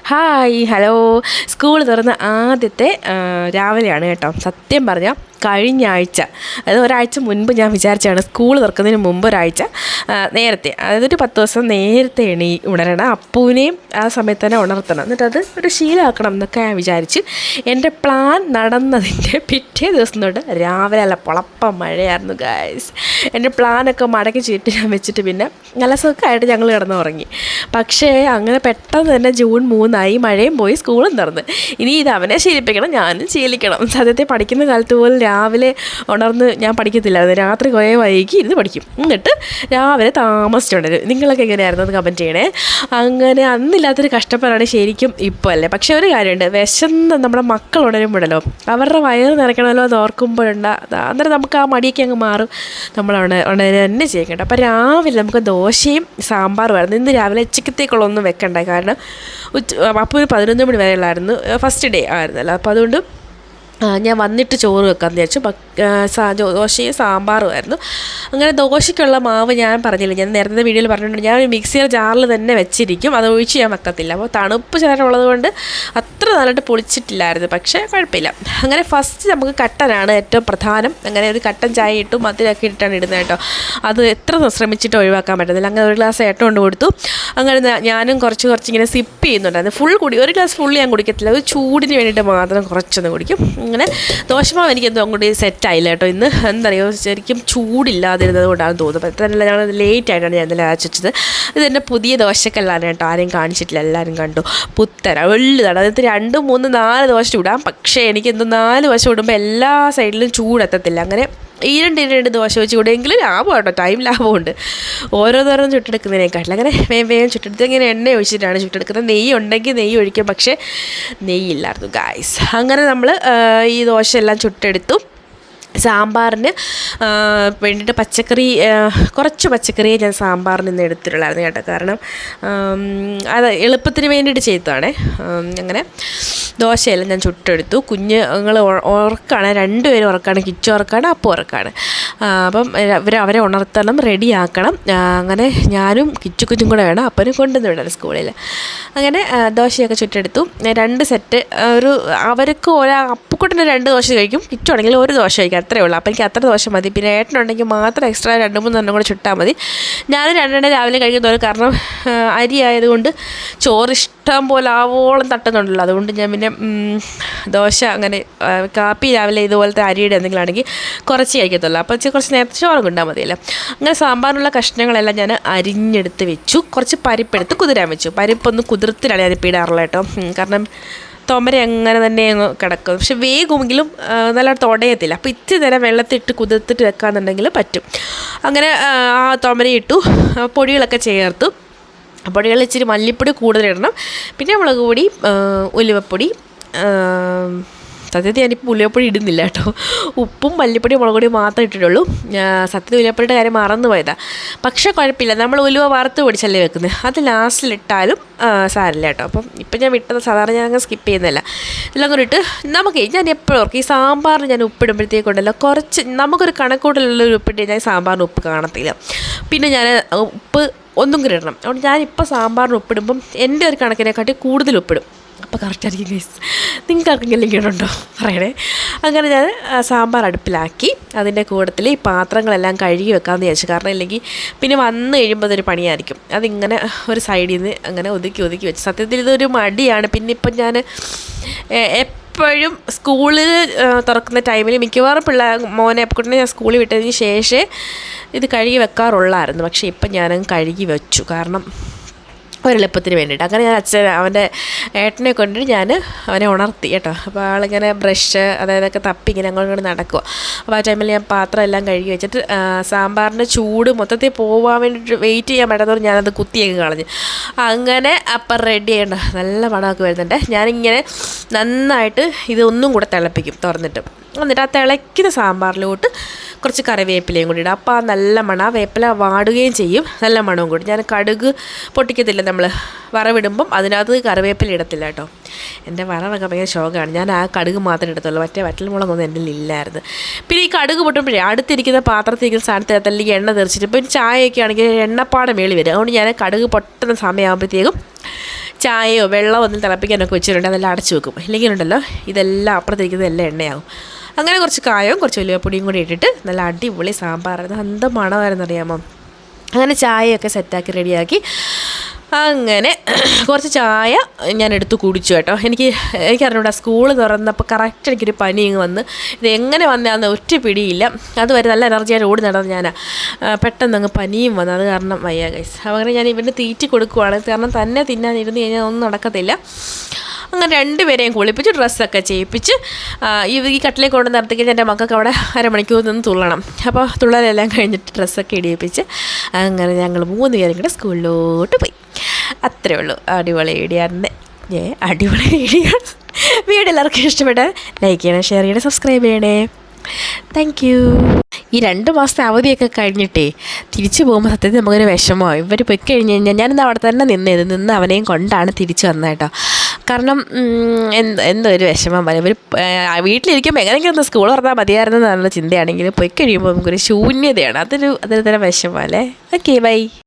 Hi hello. School തുറന്ന ആദ്യത്തെ രാവിലെയാണ് കേട്ടോ. സത്യം പറഞ്ഞാൽ കഴിഞ്ഞ ആഴ്ച, അതായത് ഒരാഴ്ച മുൻപ് ഞാൻ വിചാരിച്ചാണ് സ്കൂൾ തുറക്കുന്നതിന് മുമ്പ് ഒരാഴ്ച നേരത്തെ, അതായത് ഒരു 10 ദിവസം നേരത്തെ ഉണരണം, അപ്പൂവിനെയും ആ സമയത്ത് തന്നെ ഉണർത്തണം, എന്നിട്ടത് ഒരു ശീലമാക്കണം എന്നൊക്കെ ഞാൻ വിചാരിച്ച്. എൻ്റെ പ്ലാൻ നടന്നതിൻ്റെ പിറ്റേ ദിവസം തൊട്ട് രാവിലെ നല്ല പൊളപ്പം മഴയായിരുന്നു ഗൈസ്. എൻ്റെ പ്ലാനൊക്കെ മടക്കി ചുറ്റി ഞാൻ വെച്ചിട്ട് പിന്നെ നല്ല സുഖമായിട്ട് ഞങ്ങൾ കിടന്നുറങ്ങി. പക്ഷേ അങ്ങനെ പെട്ടെന്ന് തന്നെ ജൂൺ 3 മഴയും പോയി, സ്കൂളും തുറന്ന്. ഇനി ഇത് അവനെ ശീലിപ്പിക്കണം, ഞാനും ശീലിക്കണം. സത്യത്തെ പഠിക്കുന്ന കാലത്ത് പോലും രാവിലെ ഉണർന്ന് ഞാൻ പഠിക്കത്തില്ലായിരുന്നു. രാത്രി കുറേ വൈകി ഇരുന്ന് പഠിക്കും, എന്നിട്ട് രാവിലെ താമസിച്ചുകൊണ്ടിരും. നിങ്ങളൊക്കെ എങ്ങനെയായിരുന്നു അത് കമൻറ്റ് ചെയ്യണേ. അങ്ങനെ അന്നില്ലാത്തൊരു കഷ്ടപ്പാടാണ് ശരിക്കും ഇപ്പോൾ അല്ലേ. പക്ഷേ ഒരു കാര്യമുണ്ട്, വിശന്ന് നമ്മുടെ മക്കൾ ഉണരുമ്പോഴല്ലോ, അവരുടെ വയറ് നിറയ്ക്കണമല്ലോ, അത് ഓർക്കുമ്പോഴുണ്ട് അന്നേരം നമുക്ക് ആ മടിയൊക്കെ അങ്ങ് മാറും. നമ്മളവിടെ ഉണരുക തന്നെ ചെയ്യും കേട്ടോ. അപ്പോൾ രാവിലെ നമുക്ക് ദോശയും സാമ്പാറുമായിരുന്നു. ഇന്ന് രാവിലെ ഉച്ചക്കത്തേക്കുള്ളതൊന്നും വെക്കണ്ട, കാരണം അപ്പോൾ ഒരു 11 മണി വരെ ഉള്ളായിരുന്നു, ഫസ്റ്റ് ഡേ ആയിരുന്നല്ലോ. അപ്പോൾ അതുകൊണ്ട് ഞാൻ വന്നിട്ട് ചോറ് വെക്കാമെന്ന് വിചാരിച്ചു. ദോശയും സാമ്പാറുമായിരുന്നു. അങ്ങനെ ദോശയ്ക്കുള്ള മാവ് ഞാൻ പറഞ്ഞില്ല, ഞാൻ നേരത്തെ വീഡിയോയിൽ പറഞ്ഞിട്ടുണ്ട്, ഞാൻ ഒരു മിക്സിയുടെ ജാറിൽ തന്നെ വെച്ചിരിക്കും, അത് ഒഴിച്ച് ഞാൻ വെക്കത്തില്ല. അപ്പോൾ തണുപ്പ് ചേരുള്ളത് കൊണ്ട് അത്ര നല്ലതായിട്ട് പൊളിച്ചിട്ടില്ലായിരുന്നു, പക്ഷേ കുഴപ്പമില്ല. അങ്ങനെ ഫസ്റ്റ് നമുക്ക് കട്ടനാണ് ഏറ്റവും പ്രധാനം. അങ്ങനെ ഒരു കട്ടൻ ചായ ഇട്ടു, മധുരമൊക്കെ ഇട്ടിട്ടാണ് ഇടുന്നത് കേട്ടോ. അത് എത്ര ശ്രമിച്ചിട്ട് ഒഴിവാക്കാൻ പറ്റുന്നില്ല. അങ്ങനെ ഒരു ഗ്ലാസ് ഏട്ടം കൊണ്ട് കൊടുത്തു. അങ്ങനെ ഞാനും കുറച്ച് ഇങ്ങനെ സിപ്പ് ചെയ്യുന്നുണ്ടായിരുന്നു. ഒരു ഗ്ലാസ് ഫുൾ ഞാൻ കുടിക്കത്തില്ല, ഒരു ചൂടിന് വേണ്ടിയിട്ട് മാത്രം കുറച്ചൊന്ന് കുടിക്കും. അങ്ങനെ ദോശമാവ് എനിക്കെന്തോ അങ്ങോട്ട് സെറ്റായില്ല കേട്ടോ. ഇന്ന് എന്താ പറയുക, ശരിക്കും ചൂടില്ലാതിരുന്നത് കൊണ്ടാണ് തോന്നുന്നത്. തന്നെ ഞങ്ങൾ ലേറ്റായിട്ടാണ് ഞാൻ ഇന്നലെ അരച്ച് വെച്ചത്. ഇതെൻ്റെ പുതിയ ദോശക്കല്ലാണ് കേട്ടോ, ആരെയും കാണിച്ചിട്ടില്ല, എല്ലാവരും കണ്ടു. പുത്തര വലുതാണ്, അതായത് 2, 3, 4 ദോശ ചൂടാം. പക്ഷേ എനിക്കെന്തോ 4 ദോശ ചൂടുമ്പോൾ എല്ലാ സൈഡിലും ചൂടെത്തത്തില്ല. അങ്ങനെ ഈ രണ്ട് ദോശ വെച്ച് കൂടെയെങ്കിലും ലാഭം കേട്ടോ, ടൈം ലാഭമുണ്ട് ഓരോന്നോരോന്ന് ചുട്ടെടുക്കുന്നതിനേക്കാട്ടിൽ. അങ്ങനെ വേഗം ചുട്ടെടുത്ത് ഇങ്ങനെ എണ്ണ ഒഴിച്ചിട്ടാണ് ചുട്ടെടുക്കുന്നത്. നെയ്യ് ഉണ്ടെങ്കിൽ നെയ്യ് ഒഴിക്കും, പക്ഷേ നെയ്യില്ലായിരുന്നു ഗായ്സ്. അങ്ങനെ നമ്മൾ ഈ ദോശ എല്ലാം ചുട്ടെടുത്തു. സാമ്പാറിന് വേണ്ടിയിട്ട് കുറച്ച് പച്ചക്കറിയെ ഞാൻ സാമ്പാറിന് നിന്ന് എടുത്തിട്ടുള്ളായിരുന്നു കേട്ടോ, കാരണം അത് എളുപ്പത്തിന് വേണ്ടിയിട്ട് ചെയ്തതാണേ. അങ്ങനെ ദോശയെല്ലാം ഞാൻ ചുട്ടെടുത്തു. കുഞ്ഞുങ്ങൾ ഉറക്കാണ്, 2 പേരും ഉറക്കാണ്, കിച്ചു ഉറക്കാണ്, അപ്പു ഉറക്കാണ്. അപ്പം അവരെ ഉണർത്തണം, റെഡിയാക്കണം. അങ്ങനെ ഞാനും കിച്ചും കൂടെ വേണം അപ്പനും കൊണ്ടുവന്ന് വിടണം സ്കൂളിൽ. അങ്ങനെ ദോശയൊക്കെ ചുട്ടെടുത്തു. 2 സെറ്റ്, അവർക്ക് അപ്പുക്കുട്ടന് 2 ദോശ കഴിക്കും, കിച്ചു ആണെങ്കിൽ 1 ദോശ കഴിക്കും, അത്രയേ ഉള്ളൂ. അപ്പോൾ എനിക്ക് അത്ര ദോശ മതി. പിന്നെ ഏട്ടനുണ്ടെങ്കിൽ മാത്രം എക്സ്ട്രാ 2-3 എണ്ണം കൂടെ ചുട്ടാൽ മതി. ഞാൻ 2 രാവിലെ കഴിക്കുന്നവർ, കാരണം അരി ആയതുകൊണ്ട് ചോറ് ഇഷ്ടം പോലെ ആവോളം തട്ടുന്നുണ്ടല്ലോ. അതുകൊണ്ട് ഞാൻ പിന്നെ ദോശ അങ്ങനെ കാപ്പി രാവിലെ ഇതുപോലത്തെ അരിയുടെ എന്തെങ്കിലും ആണെങ്കിൽ കുറച്ച് കഴിക്കത്തുള്ളൂ. അപ്പോൾ കുറച്ച് നേരത്തെ ചോറ് കൊണ്ടാൽ മതിയല്ലോ. അങ്ങനെ സാമ്പാറിനുള്ള കഷ്ണങ്ങളെല്ലാം ഞാൻ അരിഞ്ഞെടുത്ത് വെച്ചു. കുറച്ച് പരിപ്പെടുത്ത് കുതിരാൻ വെച്ചു. പരിപ്പൊന്ന് കുതിർത്തിലാണ് ഞാനിപ്പോൾ ഇടാറുള്ളത് കേട്ടോ, കാരണം തൊമര അങ്ങനെ തന്നെ അങ്ങ് കിടക്കും. പക്ഷെ വേഗമെങ്കിലും നല്ല തുടയത്തില്ല. അപ്പോൾ ഇത്തിരി നേരം വെള്ളത്തിട്ട് കുതിർത്തിട്ട് വെക്കാമെന്നുണ്ടെങ്കിൽ പറ്റും. അങ്ങനെ ആ തൊമര ഇട്ടു, പൊടികളൊക്കെ ചേർത്തു. പൊടികൾ ഇച്ചിരി മല്ലിപ്പൊടി കൂടുതലിടണം, പിന്നെ മുളക് പൊടി, ഉലുവപ്പൊടി, സത്യത്തിൽ ഞാനിപ്പോൾ ഉലുവപ്പൊടി ഇടുന്നില്ല കേട്ടോ, ഉപ്പും മല്ലിപ്പൊടി മുളക് പൊടി മാത്രമേ ഇട്ടിട്ടുള്ളൂ. സത്യത്തിൽ ഉലുവപ്പൊടിയുടെ കാര്യം മറന്നു പോയതാണ്. പക്ഷേ കുഴപ്പമില്ല, നമ്മൾ ഉലുവ വറുത്ത് പൊടിച്ചല്ലേ വെക്കുന്നത്, അത് ലാസ്റ്റിലിട്ടാലും സാരമില്ല കേട്ടോ. അപ്പം ഇപ്പം ഞാൻ വിട്ടത് സാധാരണ ഞാൻ അങ്ങ് സ്കിപ്പ് ചെയ്യുന്നില്ല. എല്ലാം കൂടി ഇട്ട് ഞാൻ എപ്പോഴും ഓർക്കും, ഈ സാമ്പാറിന് ഞാൻ ഉപ്പിടുമ്പോഴത്തേക്കുണ്ടല്ലോ കുറച്ച് നമുക്കൊരു കണക്കൂട്ടലുള്ളൊരു ഉപ്പിട്ട് ഞാൻ സാമ്പാറിന് ഉപ്പ് കാണത്തില്ല. പിന്നെ ഞാൻ ഉപ്പ് ഒന്നും കൂടി ഇടണം. അതുകൊണ്ട് ഞാനിപ്പോൾ സാമ്പാറിന് ഉപ്പിടുമ്പം എൻ്റെ ഒരു കണക്കിനെക്കാട്ടി കൂടുതൽ ഉപ്പിടും. അപ്പോൾ കറക്റ്റായിരിക്കും ഗൈസ്. നിങ്ങൾക്ക് ആർക്കെങ്കിലും കേടുണ്ടോ പറയണേ. അങ്ങനെ ഞാൻ സാമ്പാർ അടുപ്പിലാക്കി. അതിൻ്റെ കൂട്ടത്തിൽ ഈ പാത്രങ്ങളെല്ലാം കഴുകി വെക്കാമെന്ന് വിചാരിച്ചു, കാരണം ഇല്ലെങ്കിൽ പിന്നെ വന്ന് കഴിയുമ്പോൾ അതൊരു പണിയായിരിക്കും. അതിങ്ങനെ ഒരു സൈഡിൽ നിന്ന് അങ്ങനെ ഒതുക്കി വെച്ചു. സത്യത്തിൽ ഇതൊരു മടിയാണ്. പിന്നെ ഇപ്പം ഞാൻ എപ്പോഴും സ്കൂളിൽ തുറക്കുന്ന ടൈമിൽ മിക്കവാറും മോനെ കുട്ടനെ ഞാൻ സ്കൂളിൽ വിട്ടതിന് ശേഷമേ ഇത് കഴുകി വെക്കാറുള്ളായിരുന്നു. പക്ഷേ ഇപ്പം ഞാനങ്ങ് കഴുകി വെച്ചു, കാരണം ഒരെളുപ്പത്തിന് വേണ്ടിയിട്ട്. അങ്ങനെ ഞാൻ അവൻ്റെ ഏട്ടനെ കൊണ്ടിട്ട് ഞാൻ അവനെ ഉണർത്തി കേട്ടോ. അപ്പോൾ ആളിങ്ങനെ ബ്രഷ് അതായതൊക്കെ തപ്പി ഇങ്ങനെ അങ്ങോട്ട് നടക്കുക. അപ്പോൾ ആ ടൈമിൽ ഞാൻ പാത്രം എല്ലാം കഴുകി വെച്ചിട്ട് സാമ്പാറിൻ്റെ ചൂട് മൊത്തത്തിൽ പോകാൻ വേണ്ടിയിട്ട് വെയിറ്റ് ചെയ്യാൻ പറ്റാത്തവർ ഞാനത് കുത്തിയൊക്കെ കളഞ്ഞു. അങ്ങനെ അപ്പം റെഡി ചെയ്യണ്ട, നല്ല മണമൊക്കെ വരുന്നുണ്ട്. ഞാനിങ്ങനെ നന്നായിട്ട് ഇതൊന്നും കൂടെ തിളപ്പിക്കും തുറന്നിട്ട്. എന്നിട്ട് ആ തിളയ്ക്കുന്ന സാമ്പാറിലോട്ട് കുറച്ച് കറിവേപ്പിലയും കൂടി ഇടും. അപ്പോൾ ആ നല്ല മണം, വേപ്പില വാടുകയും ചെയ്യും, നല്ല മണവും കൂടി. ഞാൻ കടുക് പൊട്ടിക്കത്തില്ല, നമ്മൾ വറവിടുമ്പം അതിനകത്ത് കറിവേപ്പില ഇടത്തില്ല കേട്ടോ. എൻ്റെ വറവൊക്കെ ഭയങ്കര ശോകമാണ്. ഞാൻ ആ കടുക് മാത്രമേ എടുത്തുള്ളൂ, മറ്റേ വറ്റൽമുളകൊന്നും എൻ്റെ ഇല്ലായിരുന്നു. പിന്നെ ഈ കടുക് പൊട്ടുമ്പോഴേ അടുത്തിരിക്കുന്ന പാത്രത്തിരിക്കുന്ന സ്ഥാനത്ത് അല്ലെങ്കിൽ എണ്ണ തെറിച്ചിട്ട്, ഇപ്പോൾ ചായയൊക്കെ ആണെങ്കിൽ എണ്ണപ്പാടം മേളി വരും. അതുകൊണ്ട് ഞാൻ കടുക് പൊട്ടുന്ന സമയമാകുമ്പോഴത്തേക്കും ചായയോ വെള്ളമോ ഒന്നും തിളപ്പിക്കാനൊക്കെ വെച്ചിട്ടുണ്ട്, അതെല്ലാം അടച്ചു വെക്കും. ഇല്ലെങ്കിൽ ഉണ്ടല്ലോ ഇതെല്ലാം അപ്പുറത്തിരിക്കുന്നത് എല്ലാം എണ്ണയാവും. അങ്ങനെ കുറച്ച് കായവും കുറച്ച് ഉലുവപ്പൊടിയും കൂടി ഇട്ടിട്ട് നല്ല അടിപൊളി സാമ്പാറായിരുന്നു. എന്ത് മണമായിരുന്നു അറിയാമോ. അങ്ങനെ ചായയൊക്കെ സെറ്റാക്കി റെഡിയാക്കി അങ്ങനെ കുറച്ച് ചായ ഞാൻ എടുത്ത് കുടിച്ചു കേട്ടോ. എനിക്കറിഞ്ഞൂടാ, സ്കൂൾ തുറന്നപ്പോൾ കറക്റ്റ് എനിക്കൊരു പനി ഇങ്ങ് വന്ന്. ഇത് എങ്ങനെ വന്നതാണെന്ന് ഒറ്റ പിടിയില്ല. അതുവരെ നല്ല എനർജിയായിട്ട് ഓടി നടന്ന് ഞാൻ പെട്ടെന്ന് അങ്ങ് പനിയും വന്നു. അത് കാരണം വയ്യ ഗൈസ്. അങ്ങനെ ഞാൻ ഇവന് തീറ്റി കൊടുക്കുവാണ്, കാരണം തന്നെ തിന്നാനിരുന്ന് കഴിഞ്ഞാൽ ഒന്നും നടക്കത്തില്ല. അങ്ങനെ രണ്ടുപേരെയും കുളിപ്പിച്ച് ഡ്രസ്സൊക്കെ ചെയ്യിപ്പിച്ച് ഈ കട്ടിലേക്ക് കൊണ്ട് നിർത്തിക്കഴിഞ്ഞാൽ എൻ്റെ മക്കൾക്ക് അവിടെ അരമണിക്കൂർ നിന്ന് തുള്ളണം. അപ്പോൾ തുള്ളലെല്ലാം കഴിഞ്ഞിട്ട് ഡ്രസ്സൊക്കെ ഇടിയിപ്പിച്ച് അങ്ങനെ ഞങ്ങൾ 3 പേരും കൂടെ സ്കൂളിലോട്ട് പോയി. അത്രേ ഉള്ളൂ. അടിപൊളി വീഡിയോയാണ്. അടിപൊളി വീഡിയോ. വീഡിയോ എല്ലാവർക്കും ഇഷ്ടപ്പെട്ടാൽ ലൈക്ക് ചെയ്യണം, ഷെയർ ചെയ്യണം, സബ്സ്ക്രൈബ് ചെയ്യണേ. Thank you. ഈ 2 മാസത്തെ അവധിയൊക്കെ കഴിഞ്ഞിട്ടേ തിരിച്ചു പോകുമ്പോൾ സത്യത്തിൽ നമുക്കൊരു വിഷമമാണ്. ഇവർ പോയി കഴിഞ്ഞ് കഴിഞ്ഞാൽ ഞാനിന്ന് അവിടെ തന്നെ നിന്ന് അവനെയും കൊണ്ടാണ് തിരിച്ചു വന്നത് കേട്ടോ. കാരണം എന്തോ ഒരു വിഷമം പോലെ. ഇവർ വീട്ടിലിരിക്കുമ്പോൾ എങ്ങനെയെങ്കിലും ഒന്ന് സ്കൂൾ തുറന്നാൽ മതിയായിരുന്നു എന്നുള്ള ചിന്തയാണെങ്കിൽ പോയി കഴിയുമ്പോൾ നമുക്കൊരു ശൂന്യതയാണ്. അതൊരു തരം വിഷമം അല്ലേ. Okay, by.